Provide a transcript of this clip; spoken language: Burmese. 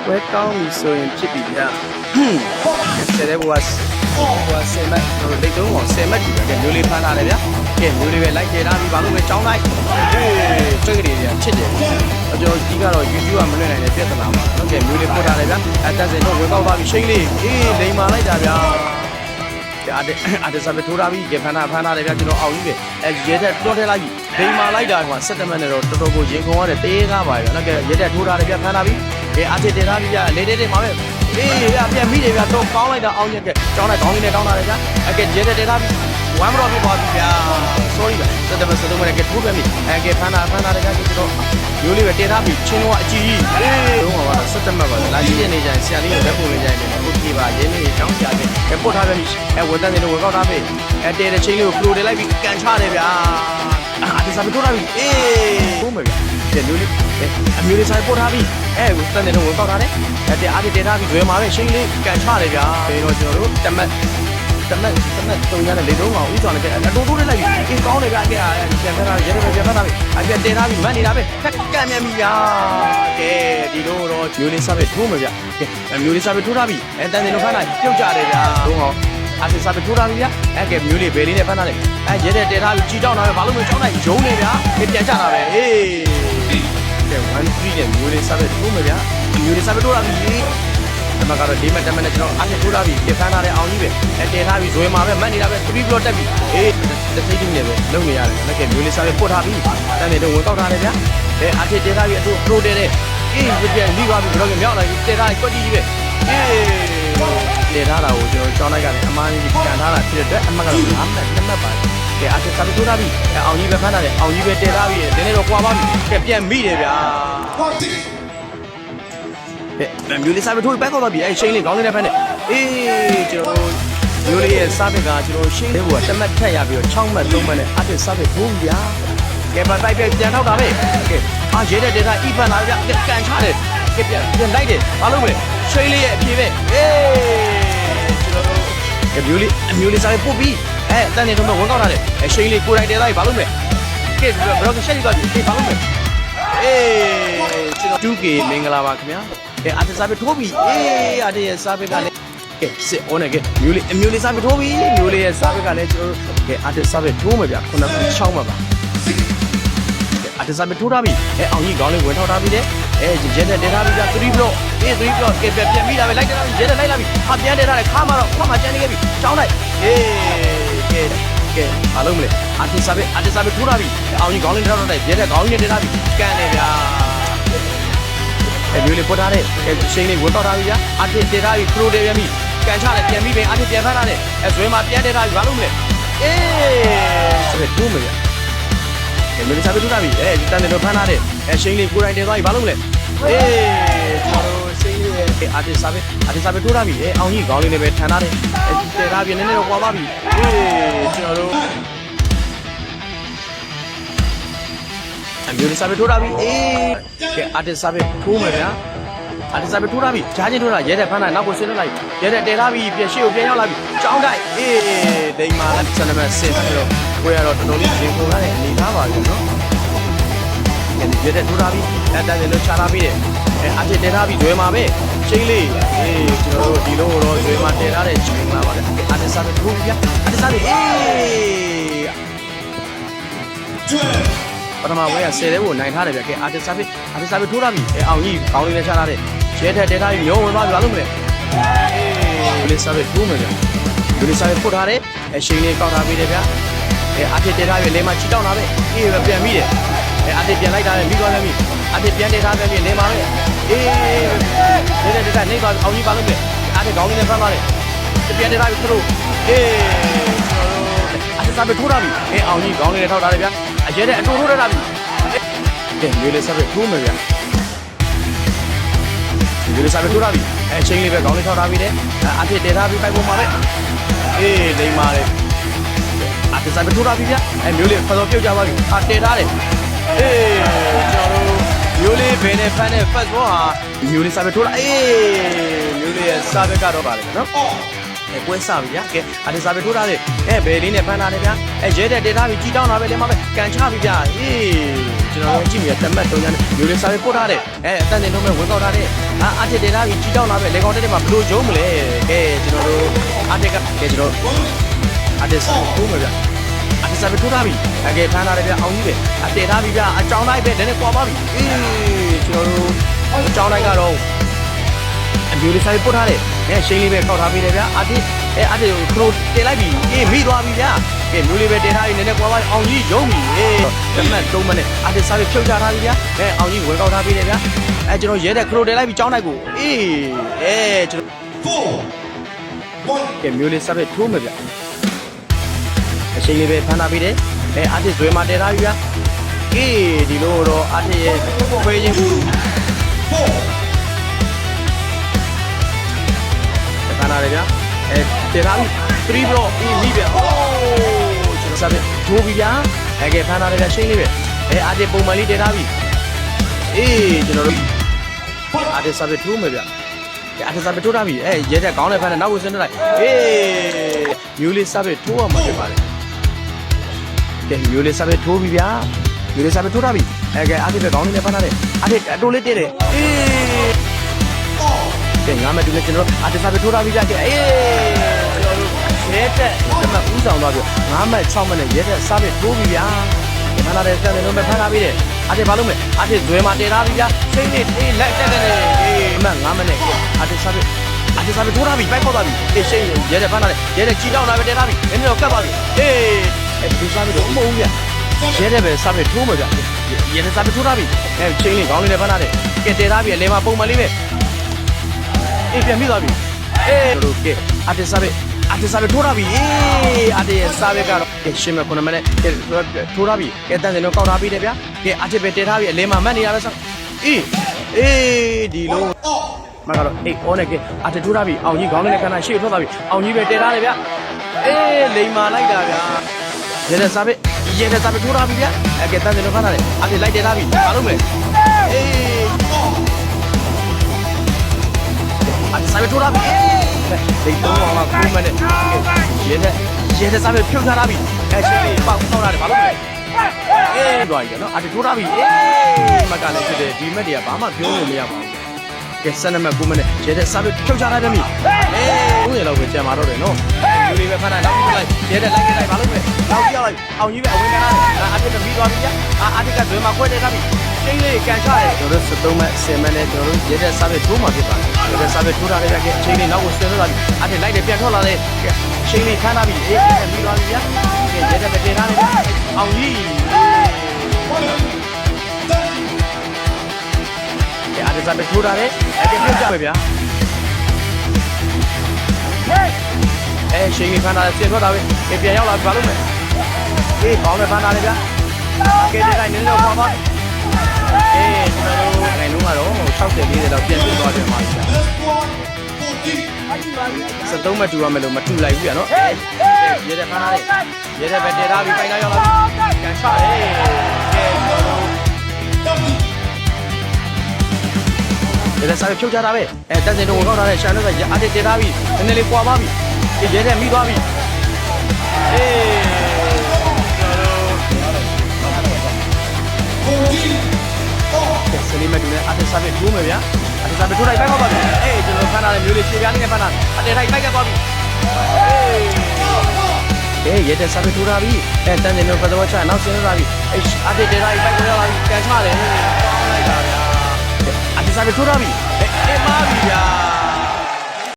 ဝဲကောင်းပြီဆိုရင်ဖြစ်ပြီဗျာဆယ်တဲ့ဘဝဆယ်မတ်လိတ်တုံးကိုဆယ်မတ်ကြည့်တယ်မျိုးလေးဖမ်းလာတယ်ဗျာကဲမျိုးလေးပဲလိုက်ကြတာပြီးဘာလို့လဲចောင်းလိုက်တွေ့ကြတယ်ဗျာချစ်တယ်ကျွန်တော်ကြီးကတော့ YouTube ကမလွှင့်နိုင်တဲ့ပြဿနာပါဟုတ်ကဲ့မျိုးလေးပို့ထားတယ်ဗျာအတက်စင်တော့ဝင်ပေါက်သွားပြီရှိန်လေးလိန်မာလိုက်တာဗျာအားတစားပဲထိုးထားပြီးဖမ်းထားတယ်ဗျာကျွန်တော်အောင်ကြီးပဲရဲတက်တွန်းထဲလိုက်ပြီးလိန်မာလိုက်တာက17မိနစ်တော့တော်တော်ကိုရင်ခုန်ရတဲ့တေးကားပါဗျာဟုတ်ကဲ့ရဲတက်ထိုးထားတယ်ဗျာဖမ်းထားပြီးအားတင်ထားပြီးဗျာလေးလေးမှာပဲပြန်မိတယ်ဗျာတော့ကောင်းလိုက်တာအောင်ရက်ကကျောင်းလိုက်ခေါင်းလေးနဲ့တောင်းလာတယ်ဗျာကဲရဲတက်ထားပြီးဝမ်းမတော်ဖြစ်သွားပြီဗျာ sorry ဗျ17မိနစ်ဆိုတော့ကဲထိုးပြန်ပြီကဲဖမ်းထားတယ်ဗျာကျွန်တော်မျိုးလေးပဲတင်ထားပြီးချင်းတော့အကြည့်ကြီးလုံးဝတော့17မိနစ်ပါလာကြည့်နေကြရင်ဆရာလေးကိုလက်ပုံလေးကြိုင်တယ်โอเคပါရင်းလေးတောင်းချတယ်ပို့ထားပြန်ပြီဝန်တန်းနေတော့ဝင်ကောက်ထားပြီတဲတဲ့ချင်းလေးကိုပရိုတယ်လိုက်ပြီးကန်ချတယ်ဗျာဒီစားမထိုးထားပြီထိုးမယ်ဗျာမျိုးလေးအမျိုးလေးဆိုင်ပို့ထားပြီဝန်တန်းနေတော့ဝင်ကောက်ထားတယ်တဲ့အားတင်ထားပြီးရွယ်မှာပဲချင်းလေးကန်ချတယ်ဗျာပြီးတော့ကျွန်တော်တို့တမတ်တုံရတဲ့လေတုံးကောင်ဥဆောင်လည်းအတိုးလေးလိုက်ပြီးကောင်းတယ်ဗျာပြန်ဖက်ထားရဲရဲပြန်ဖက်ထားပြီပြန်တင်ထားပြီးမတ်နေတာပဲခက်ကန့်မြန်ပြီဗျာကဲဒီလိုတော့မျိုးလေးစားပဲထိုးမယ်ဗျာကဲမျိုးလေးစားပဲထိုးထားပြီတန်တင်လို့ဖက်လိုက်ပြုတ်ကြတယ်ဗျာတုံးကောင်အားစားပဲထိုးထားပြီဗျာကဲမျိုးလေးဘယ်လေးနဲ့ဖက်ထားတယ်ရဲတဲ့တင်ထားပြီးကြီးတောင်းတာပဲဘာလို့မကြောင်းလိုက်ယုံနေဗျာပြန်ကြတာပဲကဲ1 3နဲ့မျိုးလေးစားပဲထိုးမယ်ဗျာမျိုးလေးစားပဲထိုးထားပြီအမကတော့ဒီမတက်မနဲ့ကျွန်တော်အားထိုးထားပြီးပြဖမ်းထားတဲ့အောင်ကြီးပဲတင်ထားပြီးဇွဲမှာပဲမတ်နေတာပဲ3 block တက်ပြီးတစ်သိန်းနဲ့ပဲလုံနေရတယ်လက်ကမျိုးလေးစားပဲပို့ထားပြီးတန်းနေတော့ဝင်ကောက်ထားတယ်ဗျာအားတင်ထားပြီးအတူပရိုတဲတဲ့ပြန်ပြီးသွားပြီးဘယ်တော့မြောက်လာပြီးတင်ထားကွက်တီးကြီးပဲတင်ထားတာကိုကျွန်တော်ကြောင်းလိုက်ရတယ်အမားကြီးကန်ထားတာဖြစ်တဲ့အတွက်အမကတော့5မှတ်2မှတ်ပါတယ်အားစားပဲထိုးထားပြီးအောင်ကြီးပဲဖမ်းထားတယ်အောင်ကြီးပဲတင်ထားပြီးဒီနေ့တော့ကွာပါပြီပြန်မိတယ်ဗျာမျိုးလေးစားပဲထိုးပဲကောက်တော့ပြီရှိန်လေးခေါင်းလေးနဲ့ဖက်နေကျွန်တော်မျိုးလေးရဲ့စားပဲကကျွန်တော်ရှိန်လေးကတမတ်ထက်ရပြီးတော့6မှတ်3မှတ်နဲ့အတစ်စားပဲထိုးဗျာကဲပါတိုက်ပြန်ထောက်တာပဲကဲရဲတဲ့ဒေတာအိဖန်လာဗျကန်ချတယ်ကဲပြန်လိုက်တယ်ဘာလို့မလဲရှိန်လေးရဲ့အပြေပဲကျွန်တော်မျိုးလေးစားပဲပုတ်ပြီးတန်းနေတော့ဝင်ကောက်ထားတယ်ရှိန်လေးကိုယ်တိုင်တယ်လိုက်ဘာလို့မလဲကဲဘရော့ကရှက်ကြီးသွားပြီဘာလို့မလဲကျွန်တော် 2K မင်္ဂလာပါခင်ဗျာအားတစားပဲထိုးပြီအားတရဲ့စားပဲကလည်းကဲစစ်အောင်နဲ့ကဲမျိုးလေးစားပဲထိုးပြီမျိုးလေးရဲ့စားပဲကလည်းကျွန်တော်ကဲအားတစားပဲထိုးမယ်ဗျခုနက6မှာပါအားတစားပဲထိုးထားပြီအောင်ကြီးခေါင်းလေးဝင်ထောက်ထားပြီတဲ့ရဲတဲ့တင်ထားပြီဗျ3 block 3 block ကဲပြန်ပြီးတာပဲလိုက်တယ်ရဲတဲ့လိုက်လာပြီပြန်တယ်ထားတယ်ခါမှာကျန်နေခဲ့ပြီချောင်းလိုက်ကဲအားလုံးမလဲအားတစားပဲထိုးထားပြီအောင်ကြီးခေါင်းလေးထောက်ထားတယ်ရဲတဲ့ခေါင်းကြီးနဲ့တင်ထားပြီကန်တယ်ဗျာမျိုးလေးပို့ထားတဲ့ရှိန်လေးဝင်ပေါက်ထားပြီဗျာအတစ်တင်ထားပြီပရိုတယ်ပြန်ပြီကန်ချတယ်ပြန်ပြီးပဲအတစ်ပြန်ဖမ်းထားတယ်ဇွဲမှာပြန်တက်ထားပြီဘာလို့မလဲဆိုတော့တိုးမယ်ဗျာမျိုးလေးစားပြီးထိုးထားပြီတန်တယ်တော့ဖမ်းထားတယ်ရှိန်လေးကိုယ်တိုင်တင်သွားပြီဘာလို့မလဲကျွန်တော်ရှိန်လေးရဲ့အတစ်စားပြီးထိုးထားပြီအောင်ကြီးခေါင်းလေးနဲ့ပဲထန်ထားတယ်တင်ထားပြီနည်းနည်းတော့ကွာပါပြီကျွန်တော်တို့မျိုးလေးစားပဲထိုးထားပြီကဲအာတစ်စားပဲထိုးမယ်ဗျာအာတစ်စားပဲထိုးထားပြီဂျားချင်းထိုးတာရဲတဲ့ဖမ်းတာနောက်ကိုဆင်းလိုက်ရဲတဲ့တဲထားပြီပြည့်ရှေ့ကိုပြန်ရောက်လာပြီကြောင်းတိုက်ဒိန်မာလက်ဆန်နံပါတ်6ဆိုတော့ကိုရတော့တော်တော်လေးရင်ကုန်လာတဲ့အနေထားပါပြီနော်ရဲတဲ့ထိုးထားပြီတန်းတယ်လို့ချထားပြီးတယ်အာတစ်တဲထားပြီဇွဲမှာပဲချင်းလေးကျွန်တော်တို့ဒီလုံးကိုတော့ဇွဲမှာတဲထားတဲ့ချင်းမှာပါတယ်အာတစ်စားပဲထိုးဗျာအာတစ်စားပဲပထမဝဲက10တဲ့ကိုနိုင်ထားတယ်ဗျကဲအာတစ်စားပဲထိုးထားပြီအောင်ကြီးခေါင်းလေးနဲ့ချထားတယ်ရဲထက်တဲထားပြီးမျိုးဝင်သွားပြီဘာလို့မလဲလေးစားပဲထိုးမယ်ဗျလေးစားပဲပို့ထားတယ်ရှိန်လေးကောက်ထားပြီးတယ်ဗျအာတစ်တဲထားပြီးလေမှာချီတောင်းတာပဲပြန်ပြီးတယ်အာတစ်ပြန်လိုက်တာပဲပြီးသွားပြီအာတစ်ပြန်တဲထားပဲလေမှာပဲနေတဲ့နေသွားအောင်ကြီးဘာလို့မလဲအာတစ်ခေါင်းလေးနဲ့ဖမ်းသွားတယ်ပြန်တဲထားပြီးသူတို့အာတစ်စားပဲထိုးထားပြီအောင်ကြီးခေါင်းလေးနဲ့ထောက်ထားတယ်ဗျရဲတဲ့အတူထိုးရတာပြီမျိုးလေးစားပဲထိုးမယ်ဗျမျိုးလေးစားပဲထိုးတာပြီချင်းလေးပဲခေါင်းလေးထောက်ထားပြီတဲ့အဖြစ်တည်ထားပြီးပိုက်ပေါ်မှာပဲလိမ္မာတယ်အဖြစ်စားပဲထိုးတာပြီဗျမျိုးလေးဖတ်တော့ပြုတ်ကြပါပြီတည်ထားတယ်ကျွန်တော်တို့မျိုးလေးဘယ်နဲ့ဖမ်းတဲ့ first ball ဟာမျိုးလေးစားပဲထိုးတာမျိုးလေးရဲ့စားပဲကတော့ပါတယ်နော် ပွဲစားပြီဗျာကဲအတေစာပဲထိုးထားတယ်ဘယ်လေးနဲ့ဖမ်းထားတယ်ဗျာရဲတဲ့တေထားပြီးကြီးတောင်းတာပဲလေမှာပဲကန်ချပြီဗျာအေးကျွန်တော်တို့ကြည့်မြင်တမတ်တုံးညာမျိုးလေးစာပဲပို့ထားတယ်အတန်တင်ထုံးမဲ့ဝင်ကောက်ထားတယ်အတစ်တေထားပြီးကြီးတောင်းတာပဲလေကောက်တဲ့မှာဘလို့ဂျုံမလဲကဲကျွန်တော်တို့အတစ်ကကဲကျွန်တော်အတစ်စာထိုးမယ်ဗျာအတစ်စာပဲထိုးထားပြီကဲဖမ်းထားတယ်ဗျာအောင်ကြီးပဲအတေထားပြီဗျာအကြောင်းလိုက်ပဲနည်းနည်းကွာပါပြီအေးကျွန်တော်တို့အကြောင်းလိုက်ကတော့မျိုးလေးစာပို့ထားတယ်ရှိန်လေးပဲခောက်ထားပြီးတယ်ဗျာအတစ်အတစ်ကိုခရိုတင်လိုက်ပြီမိသွားပြီဗျာမျိုးလေးပဲတင်ထားပြီးနည်းနည်းကွာပါအောင်ကြီးရုံးပြီတမတ်တုံးမနဲ့အတစ်စာပဲဖြုတ်ချထားပြီဗျာအောင်ကြီးဝင်ကောက်ထားပြီးတယ်ဗျာကျွန်တော်ရဲတဲ့ခရိုတင်လိုက်ပြီးကြောင်းလိုက်ကိုကျွန်တော်မျိုးလေးစာပဲထိုးမယ်ဗျာရှိန်လေးပဲဖမ်းထားပြီးတယ်အတစ်ဇွဲမှာတင်ထားပြီဗျာဒီလိုတော့အတစ်ရဲ့ခွေးချင်းခဏလေးဗျာတေထားပြီ3 block မိဗျာကျွန်တော်စပ်ထိုးပြီဗျာကဲဖမ်းထားတယ်ဗျာရှင်းလေးပဲအာတေပုံမှန်လေးတေထားပြီကျွန်တော်တို့အာတေစပ်ထိုးမယ်ဗျာအာတေစပ်ထိုးထားပြီရဲတဲ့ကောင်းတဲ့ဖမ်းတဲ့နောက်ကိုဆင်းလိုက်မျိုးလေးစပ်ထိုးရမှာဖြစ်ပါတယ်မျိုးလေးစပ်ထိုးပြီဗျာမျိုးလေးစပ်ထိုးထားပြီကဲအာတေပဲကောင်းလေးနဲ့ဖမ်းထားတယ်အာတေအတိုးလေးတေးတယ်ငါမတူနဲ့ကျွန်တော်အတစားပဲထိုးထားပြီးကြတယ်ကျွန်တော်တို့ရဲတဲ့တမဦးဆောင်သွားပြီ9မှတ်6မှတ်နဲ့ရဲတဲ့စားပဲထိုးပြီးဗျာခဏလေးစက်နေလို့မဖမ်းထားပြီးတယ်အတဘာလို့မအတဇွဲမှာတင်ထားပြီးဗျာစိတ်နဲ့လက်တက်တယ်အမှတ်9မှတ်နဲ့အတစားပဲထိုးထားပြီးပိုက်ပေါက်သွားပြီရှိန်ရဲတဲ့ဖမ်းထားတယ်ရဲတဲ့ကြီးတောင်းလာပဲတင်ထားပြီနည်းနည်းတော့ကတ်သွားပြီဒီစားပဲတော့မဟုတ်ဘူးဗျာရဲတဲ့ပဲစားပဲထိုးမှာဗျာရဲတဲ့စားပဲထိုးထားပြီချိန်လေးခေါင်းလေးနဲ့ဖမ်းထားတယ်ကဲတင်ထားပြီလေမှာပုံမှန်လေးပဲပြန်ပြီးသွားပြီတို့ကအာတစားပဲထိုးထားပြီအာတရဲ့စားပဲကတော့ရှင်းမ9မိနစ်ထိုးထားပြီတန်စင်တော့ကောက်ထားပြီးတယ်ဗျာအာတပဲတည်ထားပြီအလဲမှာမှတ်နေရပဲစားဒီလိုမကတော့အော်နဲ့အာတထိုးထားပြီအောင်ကြီးခေါင်းလေးနဲ့ခဏရှေ့ထွက်သွားပြီအောင်ကြီးပဲတည်ထားတယ်ဗျာလိန်မာလိုက်တာဗျာရဲတဲ့စားပဲထိုးထားပြီဗျာတန်စင်တော့ခဏတယ်အာတလိုက်တည်ထားပြီဘာလို့မလဲစာပဲထိုးထားပြီဒီတော့မှာခုမှနဲ့ရဲတဲ့စာပဲဖြုတ်ထားပြီချင်းလေးပေါက်ထောက်ထားတယ်ဘာလို့လဲသွားပြီနော်ထိုးထားပြီမကလည်းဖြစ်တယ်ဒီမက်တွေကဘာမှပြောလို့မရပါဘူးကဲ12မှတ်9မှတ်နဲ့ရဲတဲ့စာပဲဖြုတ်ချထားတယ်မိဦးရလောက်ပဲကြံပါတော့တယ်နော်လူလေးပဲဖမ်းတာနောက်ပြလိုက်ရဲတဲ့လိုက်လိုက်ဘာလို့လဲနောက်ပြလိုက်အောင်ကြီးပဲအဝင်ကနာတယ်အတစ်ကပြီးသွားပြီအတစ်ကဇွဲမှာခွဲတယ်ထားပြီချင်းလေးကန်ချတယ်ကျွန်တော်တို့73မှတ်10မှတ်နဲ့ကျွန်တော်တို့ရဲတဲ့စာပဲထိုးမှာဖြစ်ပါတယ်ရဲတဲ့စာပဲထိုးထားတယ်ကဲချင်းလေးနောက်ကိုဆင်းသွားပြီအတစ်လိုက်တယ်ပြန်ထွက်လာတယ်ချင်းလေးခန်းထားပြီပြန်ပြီးသွားပြီရဲတဲ့ပဲတင်ထားတယ်အောင်ကြီးအတစ်စာပဲထိုးထားတယ်ပြုတ်ကြပဲဗျာချင်းလေးခန်းထားတယ်ဆင်းထွက်တာပဲပြန်ရောက်လာဘာလို့လဲကောင်းတယ်ဖမ်းထားတယ်ဗျာကဲတဲ့တိုင်းနည်းနည်းတော့ပါပါကျွန်တော်တို့နိုင်ငံလုံးကတော့60 40လောက်ပြန်ပြသွားတယ်မှာဗျာ73မှတူရမယ်လို့မတူလိုက်ဘူးဗျာနော်ရဲတဲ့ခါလေးရဲတဲ့ပဲတည်ထားပြီးပိုင်လာရောက်လာကန်ချတယ်ကျွန်တော်တို့ရဲတဲ့စားဖြုတ်ချတာပဲတန်စင်တော့ဝင်ကောက်ထားတဲ့ရှာလို့ဆိုအတစ်တည်ထားပြီးနည်းနည်းလေးပွာပါပြီရဲတဲ့မိသွားပြီဆလီမတူနဲ့အတစားပဲထိုးမယ်ဗျာအတစားပဲထိုးလိုက်ပိုက်ပါပါဗျာကျွန်တော်ဖမ်းထားတဲ့မျိုးလေးခြေပြားလေးနဲ့ဖမ်းတာအတဲထိုက်ပိုက်ကသွားပြီရဲတဲ့စားပဲထိုးထားပြီတန်တင်တော့ဖတ်တော့ချနောက်ဆင်းသွားပြီအတဲတဲလိုက်ပိုက်ကိုရောက်လာပြီကန်ချတယ်လိုက်တာဗျာအတစားပဲထိုးထားပြီမာပြီ